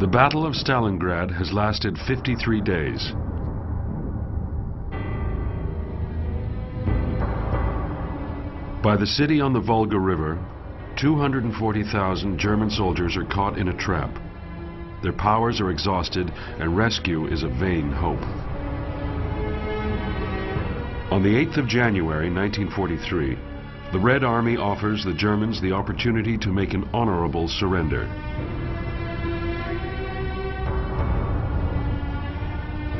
The Battle of Stalingrad has lasted 53 days. By the city on the Volga River, 240,000 German soldiers are caught in a trap. Their powers are exhausted and rescue is a vain hope. On the 8th of January 1943, the Red Army offers the Germans the opportunity to make an honorable surrender.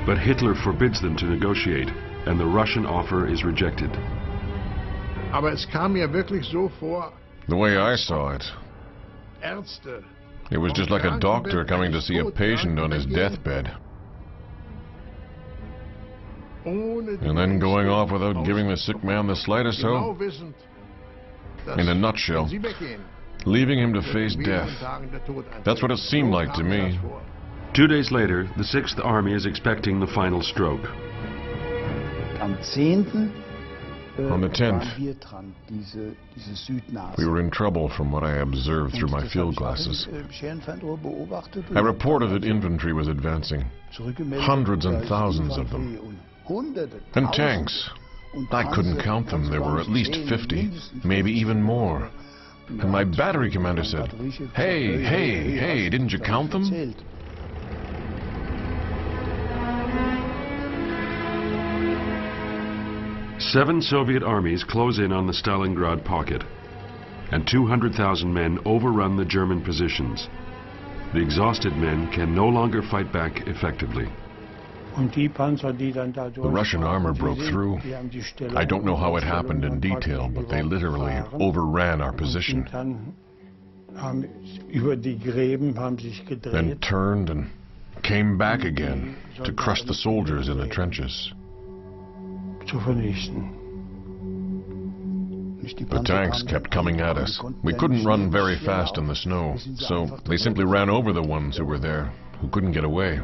But Hitler forbids them to negotiate, and the Russian offer is rejected. Aber es kam mir wirklich so vor, the way I saw it, Ärzte, it was just like a doctor coming to see a patient on his deathbed, and then going off without giving the sick man the slightest hope. In a nutshell, leaving him to face death. That's what it seemed like to me. 2 days later, the 6th Army is expecting the final stroke. On the 10th, we were in trouble from what I observed through my field glasses. I reported that infantry was advancing, hundreds and thousands of them, and tanks. I couldn't count them. There were at least 50, maybe even more. And my battery commander said, hey, didn't you count them? Seven Soviet armies close in on the Stalingrad pocket, and 200,000 men overrun the German positions. The exhausted men can no longer fight back effectively. The Russian armor broke through. I don't know how it happened in detail, but they literally overran our position. Then turned and came back again to crush the soldiers in the trenches. The tanks kept coming at us. We couldn't run very fast in the snow, so they simply ran over the ones who were there, who couldn't get away.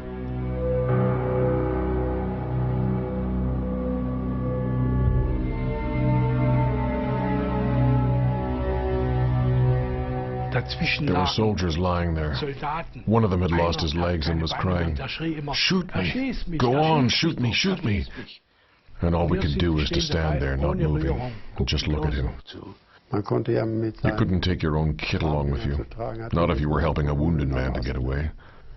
There were soldiers lying there. One of them had lost his legs and was crying, "Shoot me! Go on, shoot me, shoot me!" And all we could do was to stand there, not moving, and just look at him. You couldn't take your own kit along with you, not if you were helping a wounded man to get away.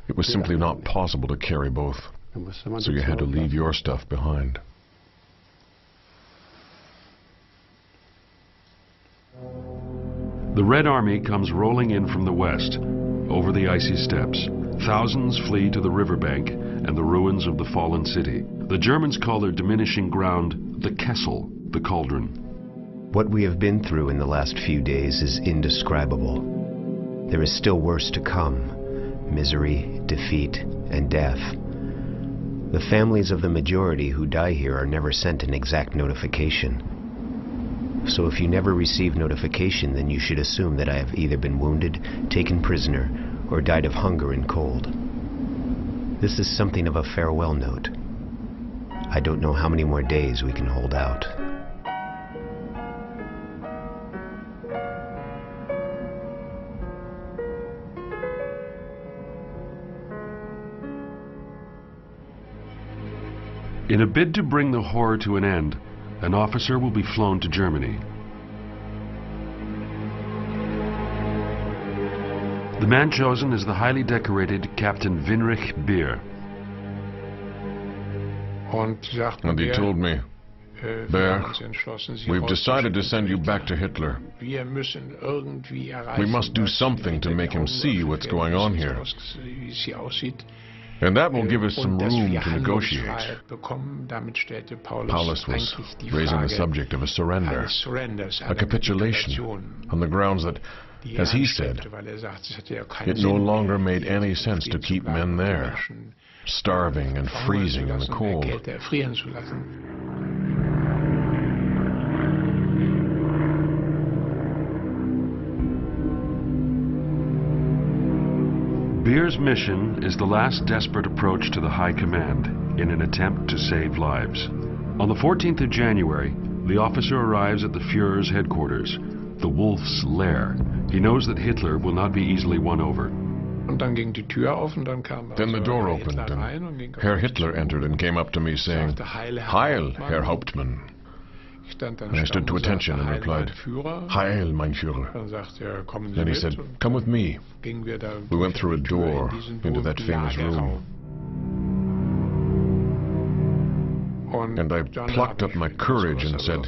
It was simply not possible to carry both, so you had to leave your stuff behind. The Red Army comes rolling in from the west, over the icy steppes. Thousands flee to the riverbank and the ruins of the fallen city. The Germans call their diminishing ground the Kessel, the cauldron. What we have been through in the last few days is indescribable. There is still worse to come: misery, defeat, and death. The families of the majority who die here are never sent an exact notification. So if you never receive notification, then you should assume that I have either been wounded, taken prisoner, or died of hunger and cold. This is something of a farewell note. I don't know how many more days we can hold out. In a bid to bring the horror to an end, an officer will be flown to Germany. The man chosen is the highly decorated Captain Winrich Beer. And he told me, "Bear, we've decided to send you back to Hitler. We must do something to make him see what's going on here. And that will give us some room to negotiate." Paulus was raising the subject of a surrender, a capitulation, on the grounds that, as he said, it no longer made any sense to keep men there, starving and freezing in the cold. Beer's mission is the last desperate approach to the High Command in an attempt to save lives. On the 14th of January, the officer arrives at the Führer's headquarters, the Wolf's Lair. He knows that Hitler will not be easily won over. Then the door opened and Herr Hitler entered and came up to me saying, "Heil, Herr Hauptmann." And I stood to attention and replied, "Heil, mein Führer." Then he said, "Come with me." We went through a door into that famous room. And I plucked up my courage and said,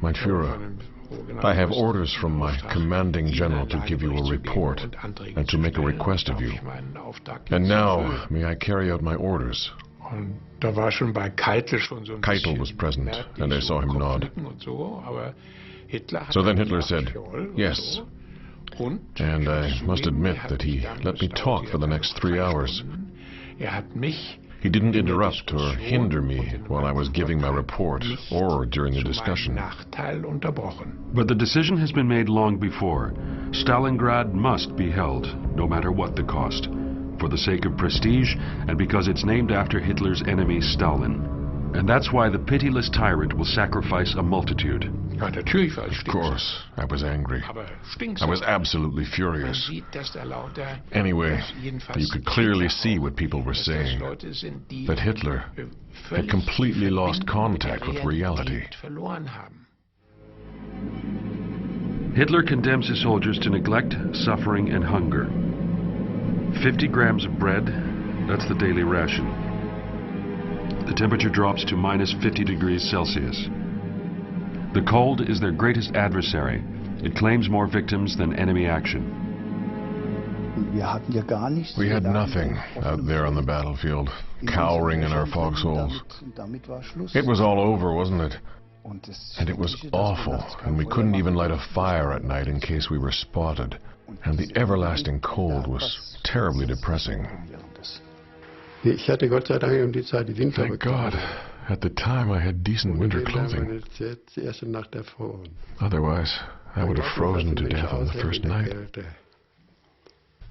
"Mein Führer, I have orders from my commanding general to give you a report and to make a request of you. And now, may I carry out my orders?" Keitel was present, and I saw him nod. So then Hitler said, "Yes." And I must admit that he let me talk for the next 3 hours. He didn't interrupt or hinder me while I was giving my report or during the discussion. But the decision has been made long before. Stalingrad must be held, no matter what the cost, for the sake of prestige and because it's named after Hitler's enemy Stalin. And that's why the pitiless tyrant will sacrifice a multitude. Of course, I was angry. I was absolutely furious. Anyway, you could clearly see what people were saying, that Hitler had completely lost contact with reality. Hitler condemns his soldiers to neglect, suffering, and hunger. 50 grams of bread, that's the daily ration. The temperature drops to minus 50 degrees Celsius. The cold is their greatest adversary. It claims more victims than enemy action. We had nothing out there on the battlefield, cowering in our foxholes. It was all over, wasn't it? And it was awful, and we couldn't even light a fire at night in case we were spotted. And the everlasting cold was terribly depressing. Thank God, at the time I had decent winter clothing. Otherwise, I would have frozen to death on the first night.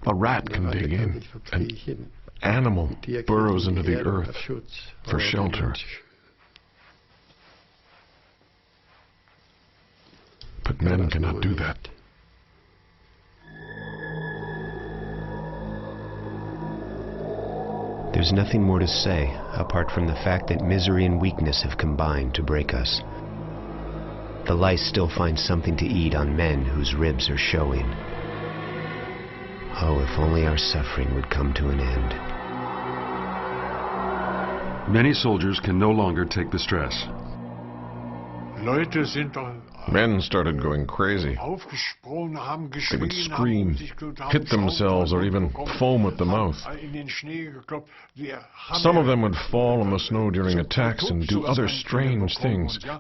A rat can dig in. An animal burrows into the earth for shelter. But men cannot do that. There's nothing more to say, apart from the fact that misery and weakness have combined to break us. The lice still find something to eat on men whose ribs are showing. Oh, if only our suffering would come to an end. Many soldiers can no longer take the stress. Men started going crazy. They would scream, hit themselves, or even foam at the mouth. Some of them would fall in the snow during attacks and do other strange things. In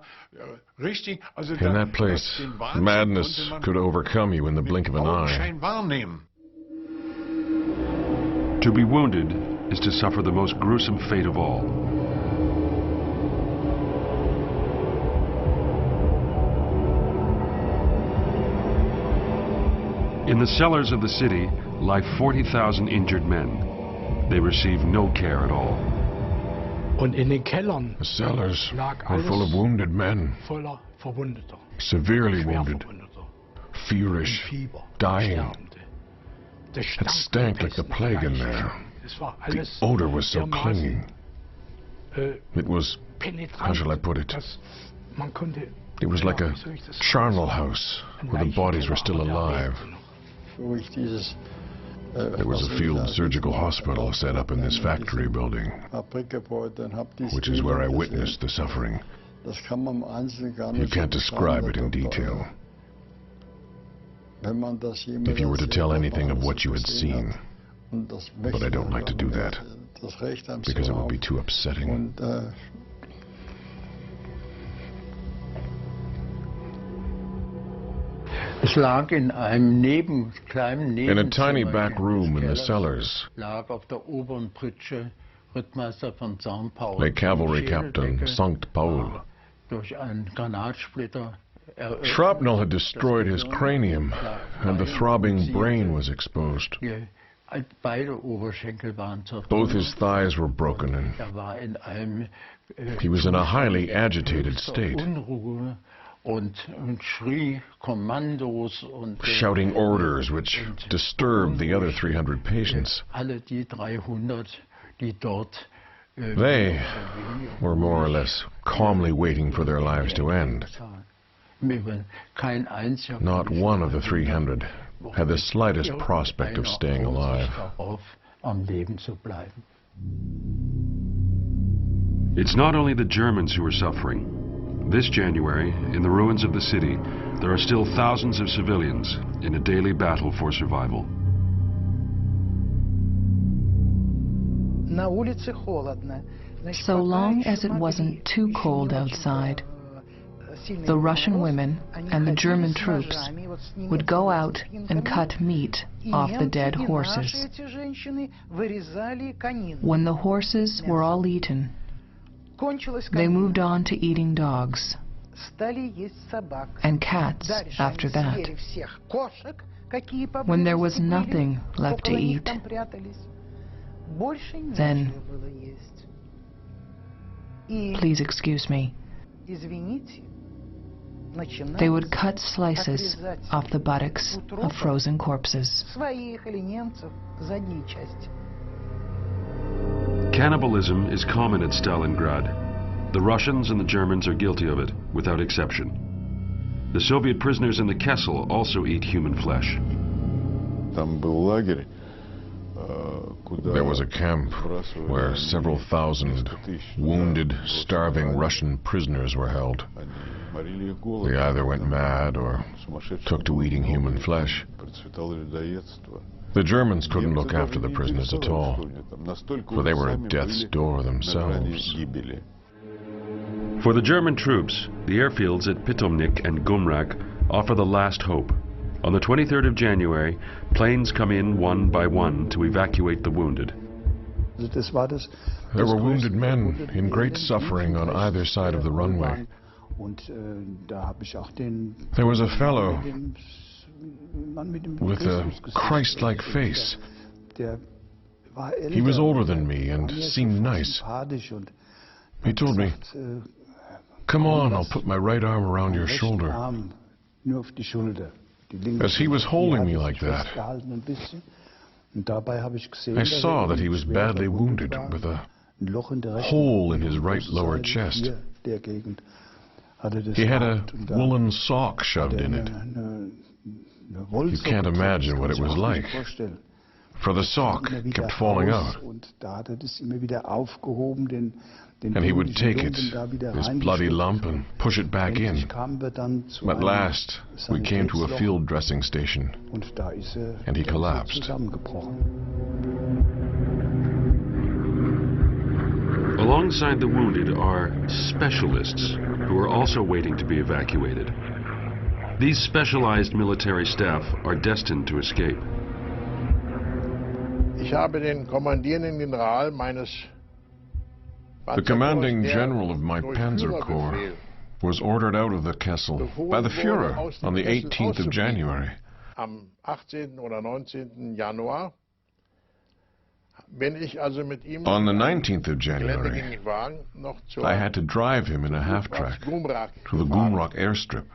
that place, madness could overcome you in the blink of an eye. To be wounded is to suffer the most gruesome fate of all. In the cellars of the city lie 40,000 injured men. They receive no care at all. The cellars were full of wounded men, severely wounded, feverish, dying. It stank like the plague in there. The odor was so clinging. It was, how shall I put it? It was like a charnel house where the bodies were still alive. There was a field surgical hospital set up in this factory building, which is where I witnessed the suffering. You can't describe it in detail. If you were to tell anything of what you had seen, but I don't like to do that, because it would be too upsetting. In a tiny back room in the cellars lay Cavalry Captain St. Paul. Shrapnel had destroyed his cranium, and the throbbing brain was exposed. Both his thighs were broken, and he was in a highly agitated state. shouting orders which disturbed the other 300 patients. They were more or less calmly waiting for their lives to end. Not one of the 300 had the slightest prospect of staying alive. It's not only the Germans who are suffering. This January, in the ruins of the city, there are still thousands of civilians in a daily battle for survival. So long as it wasn't too cold outside, the Russian women and the German troops would go out and cut meat off the dead horses. When the horses were all eaten, they moved on to eating dogs and cats after that. When there was nothing left to eat, then, please excuse me, they would cut slices off the buttocks of frozen corpses. Cannibalism is common at Stalingrad. The Russians and the Germans are guilty of it, without exception. The Soviet prisoners in the Kessel also eat human flesh. There was a camp where several thousand wounded, starving Russian prisoners were held. They either went mad or took to eating human flesh. The Germans couldn't look after the prisoners at all, for they were at death's door themselves. For the German troops, the airfields at Pitomnik and Gumrak offer the last hope. On the 23rd of January, planes come in one by one to evacuate the wounded. There were wounded men in great suffering on either side of the runway. There was a fellow with a Christ-like face. He was older than me and seemed nice. He told me, "Come on, I'll put my right arm around your shoulder." As he was holding me like that, I saw that he was badly wounded with a hole in his right lower chest. He had a woolen sock shoved in it. You can't imagine what it was like, for the sock kept falling out. And he would take it, this bloody lump, and push it back in. At last, we came to a field dressing station, and he collapsed. Alongside the wounded are specialists who are also waiting to be evacuated. These specialized military staff are destined to escape. The commanding general of my Panzer Corps was ordered out of the Kessel by the Führer on the 18th of January. On the 19th of January, I had to drive him in a half-track to the Gumrak airstrip,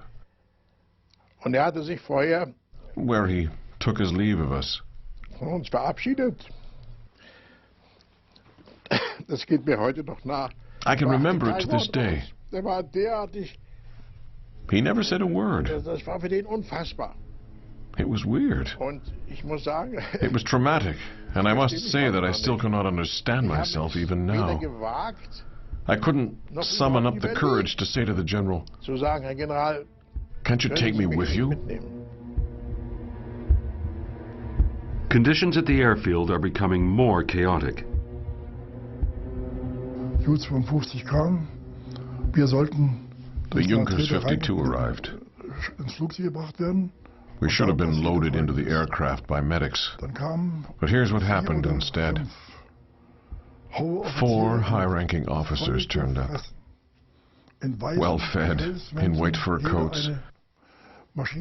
where he took his leave of us. I can remember it to this day. He never said a word. It was weird. It was traumatic, and I must say that I still cannot understand myself even now. I couldn't summon up the courage to say to the general, "Can't you take me with you?" Conditions at the airfield are becoming more chaotic. The Junkers 52 arrived. We should have been loaded into the aircraft by medics. But here's what happened instead. 4 high-ranking officers turned up, well-fed, in white fur coats,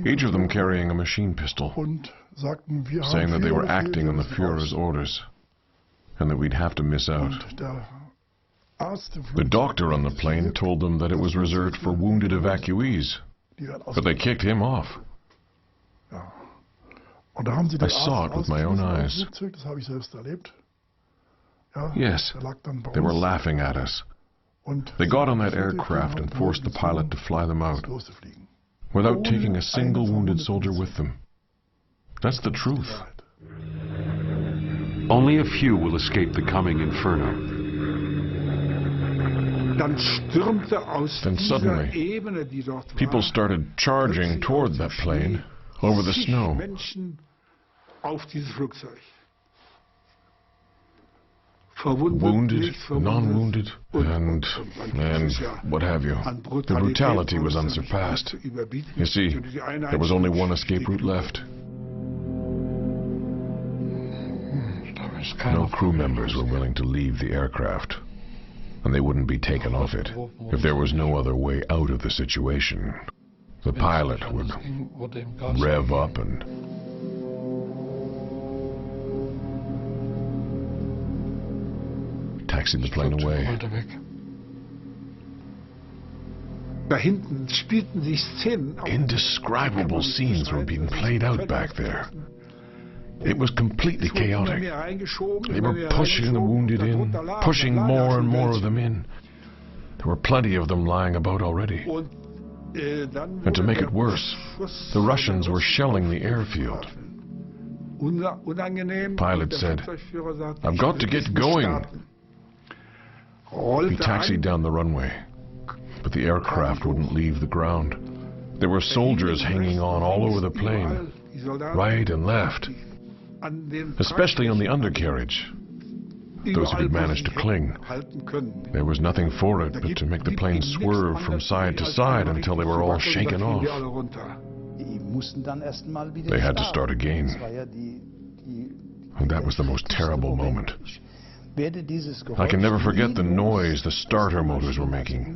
each of them carrying a machine pistol, saying that they were acting on the Führer's orders, and that we'd have to miss out. The doctor on the plane told them that it was reserved for wounded evacuees, But they kicked him off. I saw it with my own eyes. Yes, they were laughing at us. They got on that aircraft and forced the pilot to fly them out, without taking a single wounded soldier with them. That's the truth. Only a few will escape the coming inferno. Then suddenly, people started charging toward that plane over the snow. Wounded, non-wounded, and what have you. The brutality was unsurpassed. You see, there was only one escape route left. No crew members were willing to leave the aircraft, and they wouldn't be taken off it if there was no other way out of the situation. The pilot would rev up and taxi the plane away. Indescribable scenes were being played out back there. It was completely chaotic. They were pushing the wounded in, pushing more and more of them in. There were plenty of them lying about already. And to make it worse, the Russians were shelling the airfield. Pilot said, "I've got to get going." He taxied down the runway, but the aircraft wouldn't leave the ground. There were soldiers hanging on all over the plane, right and left, especially on the undercarriage. Those who could manage to cling. There was nothing for it but to make the plane swerve from side to side until they were all shaken off. They had to start again. And that was the most terrible moment. I can never forget the noise the starter motors were making.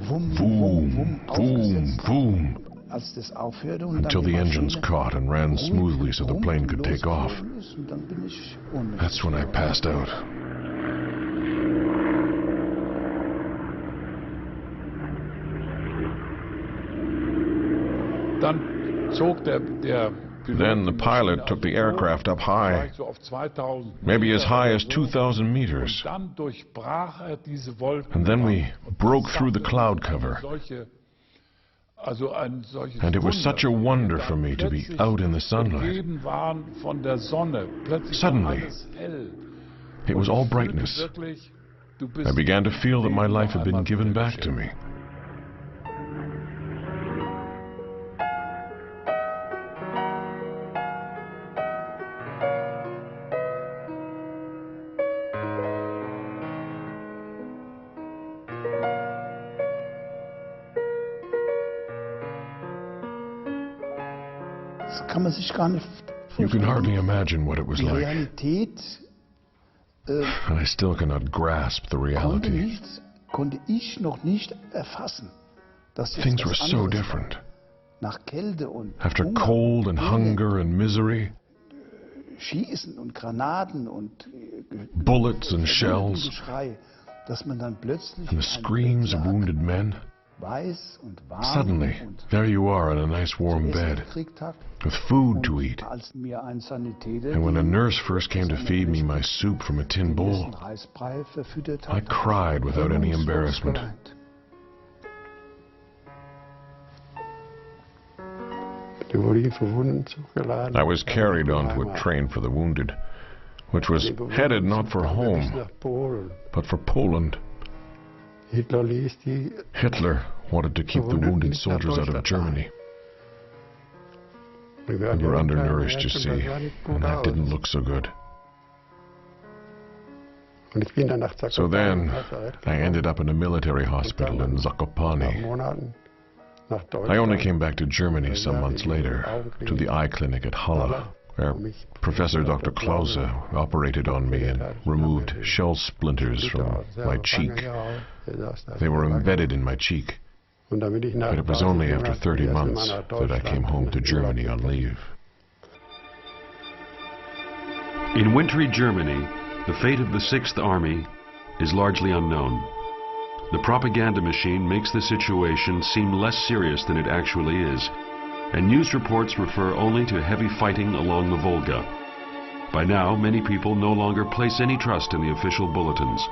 Boom, boom, boom, until the engines caught and ran smoothly so the plane could take off. That's when I passed out. Then the pilot took the aircraft up high, maybe as high as 2,000 meters. And then we broke through the cloud cover. And it was such a wonder for me to be out in the sunlight. Suddenly, it was all brightness. I began to feel that my life had been given back to me. You can hardly imagine what it was like. I still cannot grasp the reality. Things were so different. After cold and hunger and misery, bullets and shells, and the screams of wounded men, suddenly, there you are in a nice warm bed, with food to eat. And when a nurse first came to feed me my soup from a tin bowl, I cried without any embarrassment. I was carried onto a train for the wounded, which was headed not for home, but for Poland. Hitler wanted to keep the wounded soldiers out of Germany. We were undernourished, you see, and that didn't look so good. So then, I ended up in a military hospital in Zakopane. I only came back to Germany some months later, to the eye clinic at Halle, where Professor Dr. Klause operated on me and removed shell splinters from my cheek. They were embedded in my cheek. But it was only after 30 months that I came home to Germany on leave. In wintry Germany, the fate of the 6th Army is largely unknown. The propaganda machine makes the situation seem less serious than it actually is, and news reports refer only to heavy fighting along the Volga. By now, many people no longer place any trust in the official bulletins.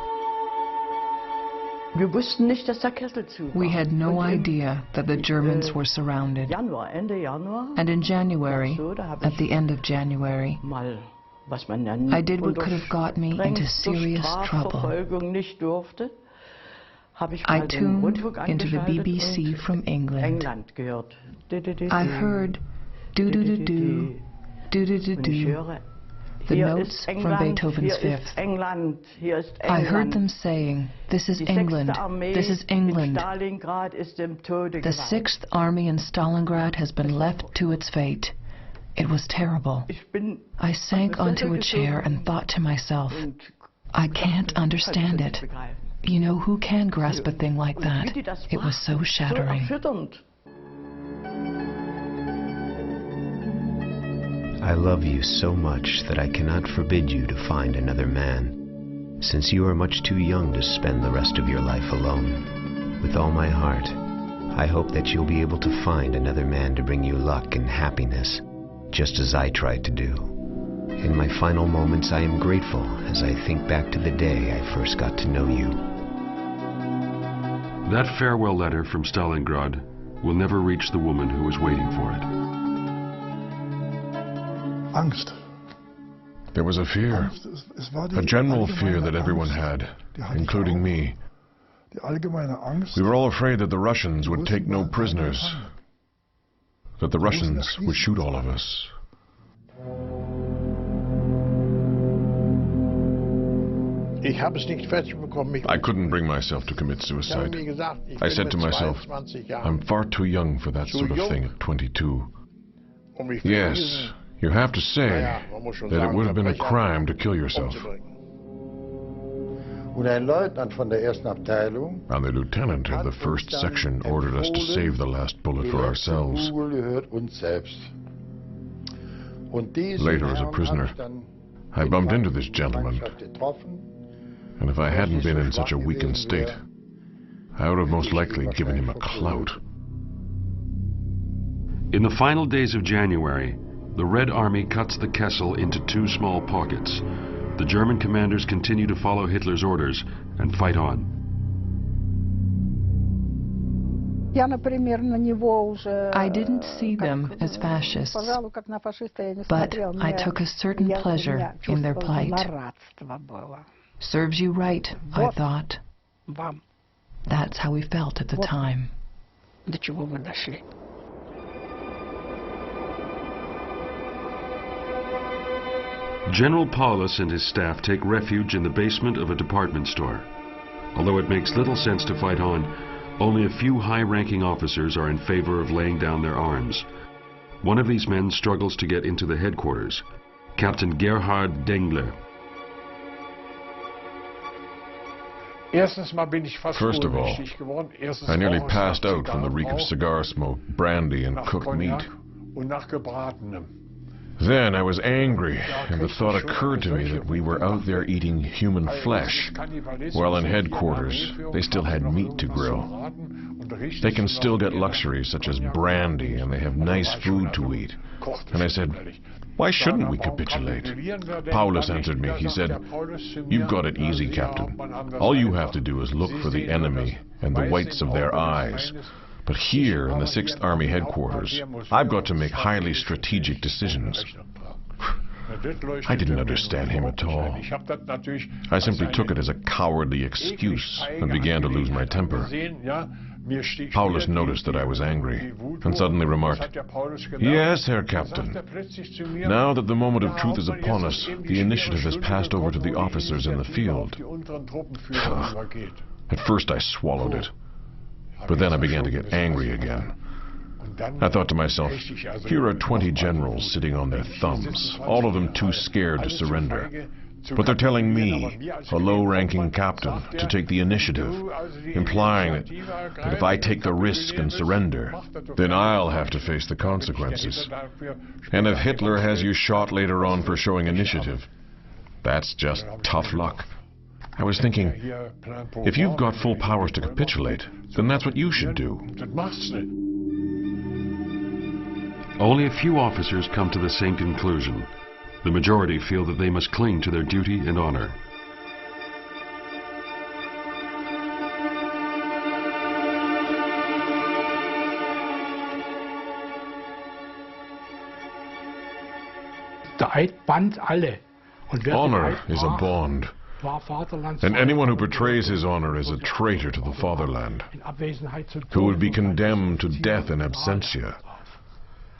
We had no idea that the Germans were surrounded. And in January, at the end of January, I did what could have got me into serious trouble. I tuned into the BBC from England. I heard do-do-do-do, do-do-do-do, the notes from Beethoven's Fifth. I heard them saying, "This is England, this is England. The 6th Army in Stalingrad has been left to its fate." It was terrible. I sank onto a chair and thought to myself, I can't understand it. You know, who can grasp a thing like that? It was so shattering. I love you so much that I cannot forbid you to find another man, since you are much too young to spend the rest of your life alone. With all my heart, I hope that you'll be able to find another man to bring you luck and happiness, just as I tried to do. In my final moments, I am grateful as I think back to the day I first got to know you. That farewell letter from Stalingrad will never reach the woman who was waiting for it. Angst. There was a fear, a general fear that everyone had, including me. We were all afraid that the Russians would take no prisoners, that the Russians would shoot all of us. I couldn't bring myself to commit suicide. I said to myself, I'm far too young for that sort of thing at 22. Yes, you have to say that it would have been a crime to kill yourself. And the lieutenant of the 1st section ordered us to save the last bullet for ourselves. Later, as a prisoner, I bumped into this gentleman, and if I hadn't been in such a weakened state, I would have most likely given him a clout. In the final days of January, the Red Army cuts the Kessel into 2 small pockets. The German commanders continue to follow Hitler's orders and fight on. I didn't see them as fascists, but I took a certain pleasure in their plight. Serves you right, I thought. That's how we felt at the time. General Paulus and his staff take refuge in the basement of a department store. Although it makes little sense to fight on, only a few high-ranking officers are in favor of laying down their arms. One of these men struggles to get into the headquarters, Captain Gerhard Dengler. First of all, I nearly passed out from the reek of cigar smoke, brandy, and cooked meat. Then I was angry, and the thought occurred to me that we were out there eating human flesh, while in headquarters they still had meat to grill. They can still get luxuries such as brandy, and they have nice food to eat. And I said, why shouldn't we capitulate? Paulus answered me. He said, you've got it easy, Captain. All you have to do is look for the enemy and the whites of their eyes. But here in the 6th Army headquarters, I've got to make highly strategic decisions. I didn't understand him at all. I simply took it as a cowardly excuse and began to lose my temper. Paulus noticed that I was angry and suddenly remarked, yes, Herr Captain. Now that the moment of truth is upon us, the initiative has passed over to the officers in the field. At first I swallowed it. But then I began to get angry again. I thought to myself, here are 20 generals sitting on their thumbs, all of them too scared to surrender. But they're telling me, a low-ranking captain, to take the initiative, implying that if I take the risk and surrender, then I'll have to face the consequences. And if Hitler has you shot later on for showing initiative, that's just tough luck. I was thinking, if you've got full powers to capitulate, then that's what you should do. Only a few officers come to the same conclusion. The majority feel that they must cling to their duty and honor. Honor is a bond, and anyone who betrays his honor is a traitor to the fatherland, who would be condemned to death in absentia.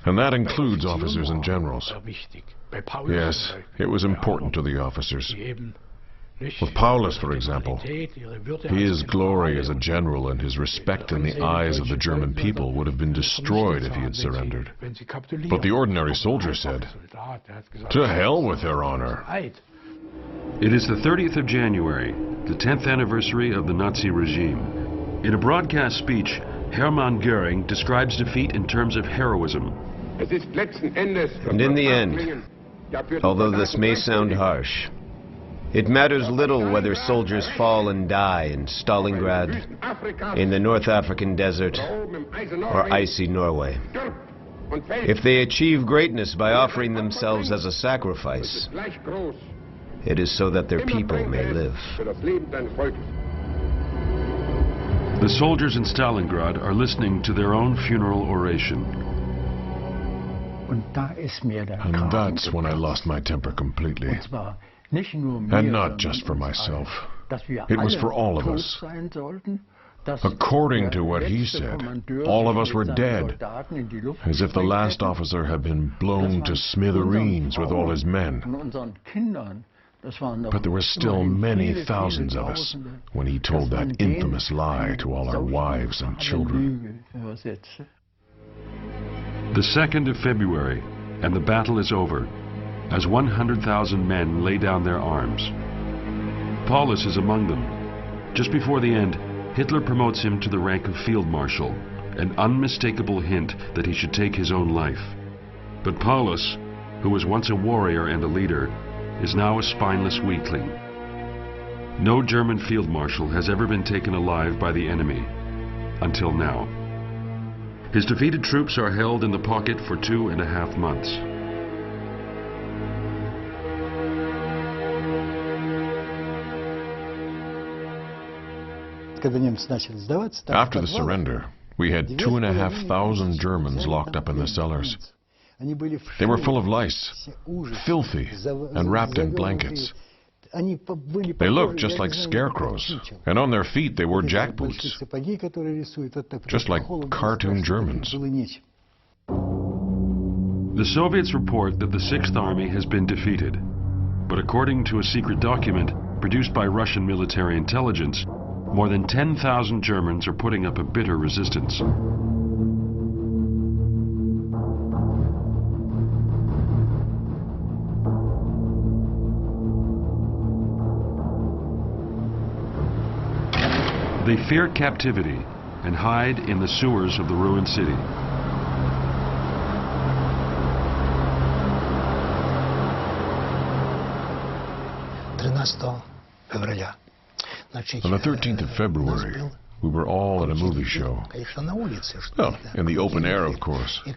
And that includes officers and generals. Yes, it was important to the officers. With Paulus, for example, his glory as a general and his respect in the eyes of the German people would have been destroyed if he had surrendered. But the ordinary soldier said, "To hell with their honor." It is the 30th of January, the 10th anniversary of the Nazi regime. In a broadcast speech, Hermann Göring describes defeat in terms of heroism. And in the end, although this may sound harsh, it matters little whether soldiers fall and die in Stalingrad, in the North African desert, or icy Norway. If they achieve greatness by offering themselves as a sacrifice, it is so that their people may live. The soldiers in Stalingrad are listening to their own funeral oration. And that's when I lost my temper completely. And not just for myself. It was for all of us. According to what he said, all of us were dead, as if the last officer had been blown to smithereens with all his men. But there were still many thousands of us when he told that infamous lie to all our wives and children. The 2nd of February, and the battle is over, as 100,000 men lay down their arms. Paulus is among them. Just before the end, Hitler promotes him to the rank of Field Marshal, an unmistakable hint that he should take his own life. But Paulus, who was once a warrior and a leader, is now a spineless weakling. No German Field Marshal has ever been taken alive by the enemy, until now. His defeated troops are held in the pocket for 2.5 months. After the surrender, we had 2,500 Germans locked up in the cellars. They were full of lice, filthy, and wrapped in blankets. They looked just like scarecrows, and on their feet they wore jackboots, just like cartoon Germans. The Soviets report that the 6th Army has been defeated, but according to a secret document produced by Russian military intelligence, more than 10,000 Germans are putting up a bitter resistance. They fear captivity and hide in the sewers of the ruined city. On the 13th of February, we were all at a movie show. Well, in the open air, of course. As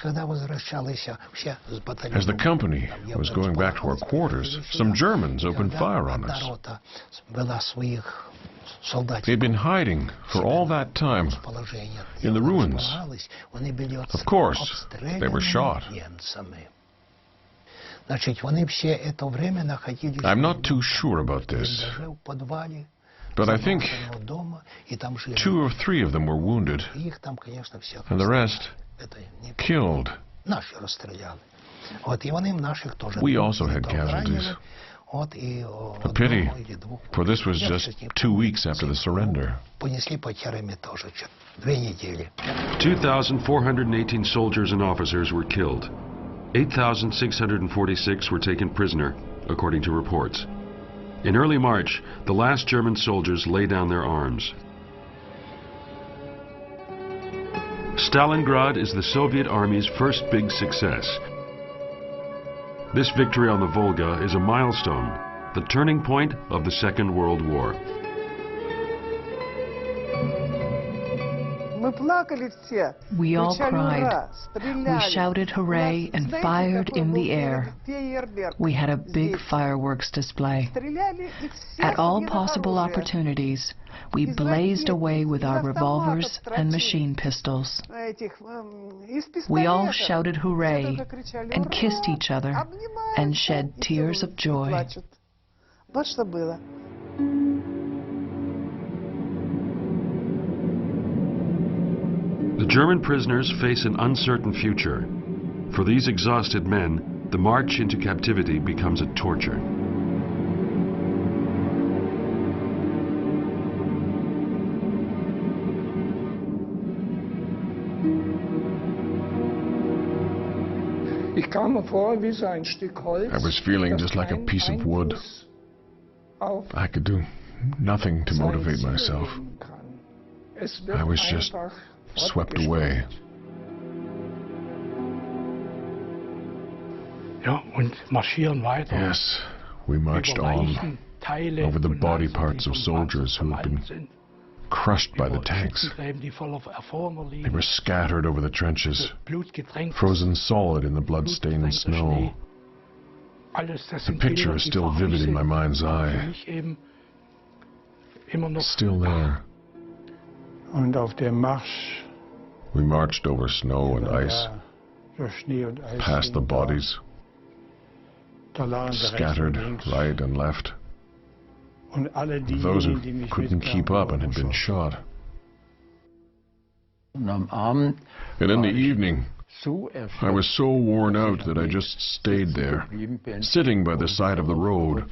the company was going back to our quarters, some Germans opened fire on us. They'd been hiding for all that time in the ruins. Of course, they were shot. I'm not too sure about this, but I think 2 or 3 of them were wounded, and the rest killed. We also had casualties. A pity, for this was just 2 weeks after the surrender. 2,418 soldiers and officers were killed. 8,646 were taken prisoner, according to reports. In early March, the last German soldiers lay down their arms. Stalingrad is the Soviet Army's first big success. This victory on the Volga is a milestone, the turning point of the Second World War. We all cried. We shouted hooray and fired in the air. We had a big fireworks display. At all possible opportunities, we blazed away with our revolvers and machine pistols. We all shouted hooray and kissed each other and shed tears of joy. The German prisoners face an uncertain future. For these exhausted men, the march into captivity becomes a torture. I was feeling just like a piece of wood. I could do nothing to motivate myself. I was just swept away. Yes, we marched on over the body parts of soldiers who had been crushed by the tanks. They were scattered over the trenches, frozen solid in the blood-stained snow. The picture is still vivid in my mind's eye. Still there. We marched over snow and ice, past the bodies, scattered right and left. Those who couldn't keep up and had been shot. And in the evening, I was so worn out that I just stayed there, sitting by the side of the road.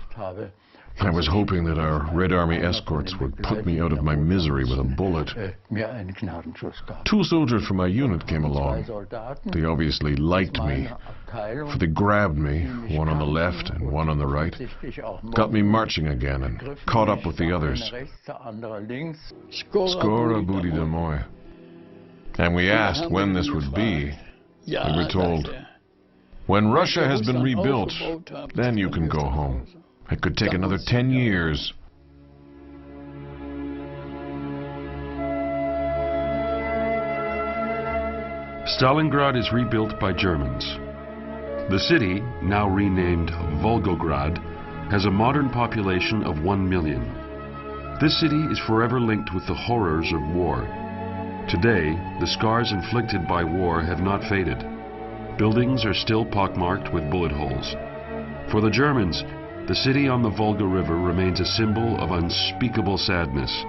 I was hoping that our Red Army escorts would put me out of my misery with a bullet. 2 soldiers from my unit came along. They obviously liked me, for they grabbed me, one on the left and one on the right, got me marching again and caught up with the others. Skora budi domoi. And we asked when this would be. We were told, when Russia has been rebuilt, then you can go home. It could take another 10 years. Stalingrad is rebuilt by Germans. The city, now renamed Volgograd, has a modern population of 1 million. This city is forever linked with the horrors of war. Today, the scars inflicted by war have not faded. Buildings are still pockmarked with bullet holes. For the Germans, the city on the Volga River remains a symbol of unspeakable sadness.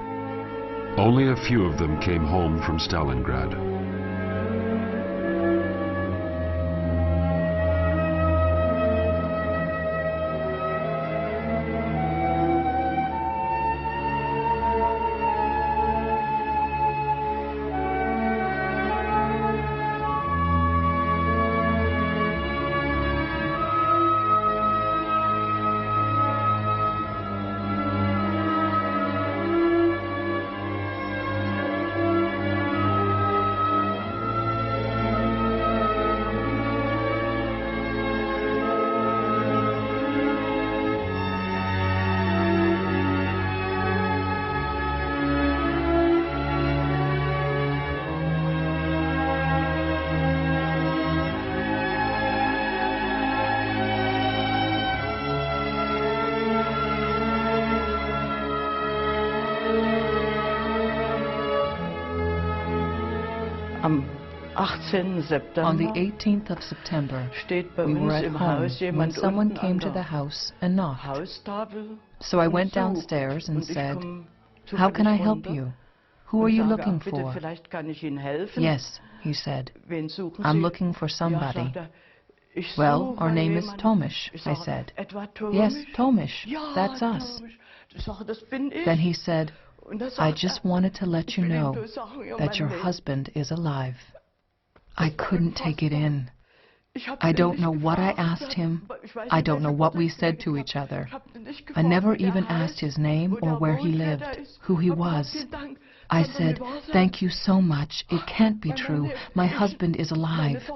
Only a few of them came home from Stalingrad. On the 18th of September, we were at home when someone came to the house and knocked. So I went downstairs and said, "How can I help you? Who are you looking for?" "Yes," he said, "I'm looking for somebody." "Well, our name is Tomish," I said. "Yes, Tomish, that's us." Then he said, "I just wanted to let you know that your husband is alive." I couldn't take it in. I don't know what I asked him. I don't know what we said to each other. I never even asked his name or where he lived, who he was. I said, "Thank you so much. It can't be true. My husband is alive."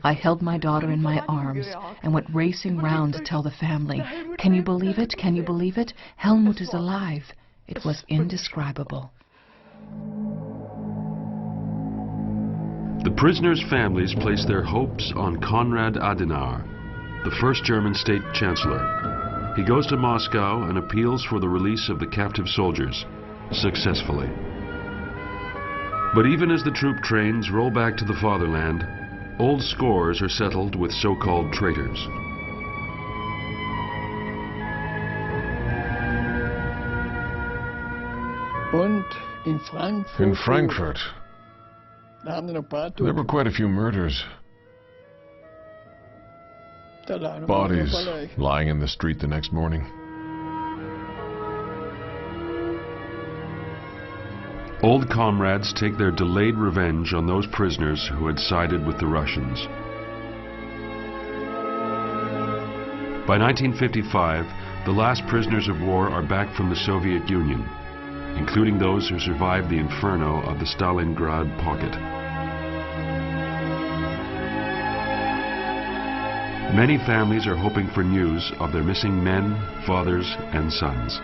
I held my daughter in my arms and went racing round to tell the family, "Can you believe it? Can you believe it? Helmut is alive." It was indescribable. The prisoners' families placed their hopes on Konrad Adenauer, the first German state chancellor. He goes to Moscow and appeals for the release of the captive soldiers, successfully. But even as the troop trains roll back to the fatherland, old scores are settled with so-called traitors. In Frankfurt, there were quite a few murders. Bodies lying in the street the next morning. Old comrades take their delayed revenge on those prisoners who had sided with the Russians. By 1955, the last prisoners of war are back from the Soviet Union, including those who survived the inferno of the Stalingrad pocket. Many families are hoping for news of their missing men, fathers, and sons.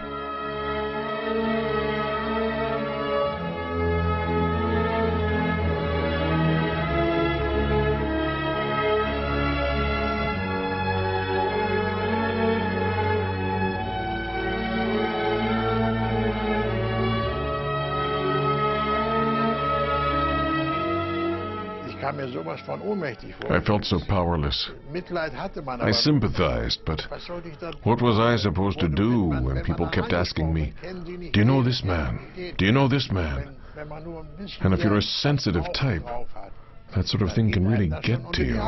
I felt so powerless. I sympathized, but what was I supposed to do when people kept asking me, "Do you know this man? Do you know this man?" And if you're a sensitive type, that sort of thing can really get to you.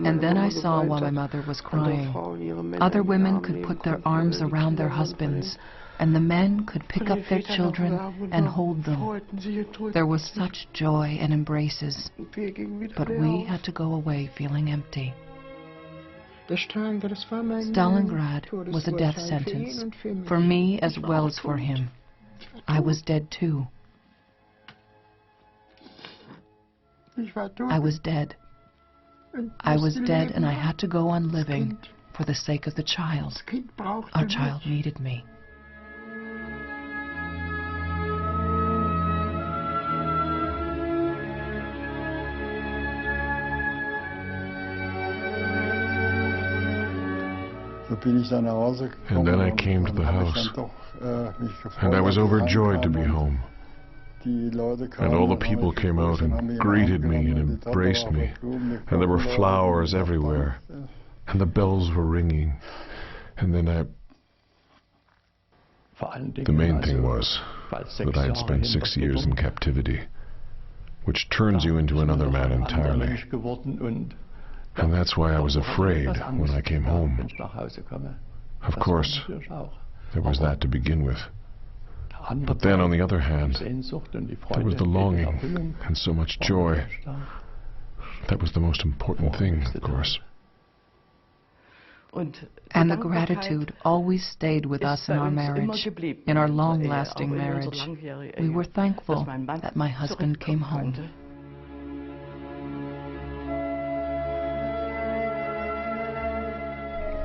And then I saw why my mother was crying. Other women could put their arms around their husbands, and the men could pick up their children and hold them. There was such joy and embraces, but we had to go away feeling empty. Stalingrad was a death sentence, for me as well as for him. I was dead too. I was dead. I was dead, and I had to go on living for the sake of the child. Our child needed me. And then I came to the house, and I was overjoyed to be home. And all the people came out and greeted me and embraced me, and there were flowers everywhere, and the bells were ringing, and then the main thing was that I had spent 6 years in captivity, which turns you into another man entirely. And that's why I was afraid when I came home. Of course, there was that to begin with. But then, on the other hand, there was the longing and so much joy. That was the most important thing, of course. And the gratitude always stayed with us in our marriage, in our long-lasting marriage. We were thankful that my husband came home.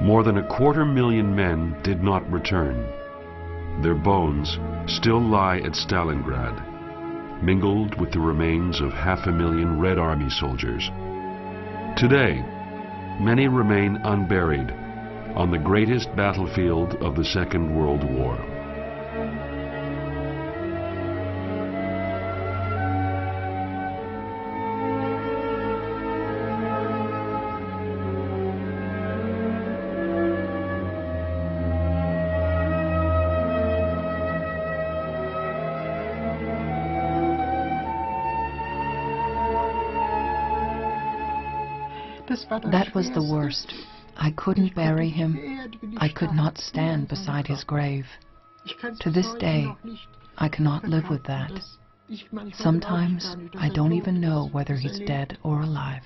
More than 250,000 men did not return. Their bones still lie at Stalingrad, mingled with the remains of 500,000 Red Army soldiers. Today, many remain unburied on the greatest battlefield of the Second World War. That was the worst. I couldn't bury him. I could not stand beside his grave. To this day, I cannot live with that. Sometimes I don't even know whether he's dead or alive.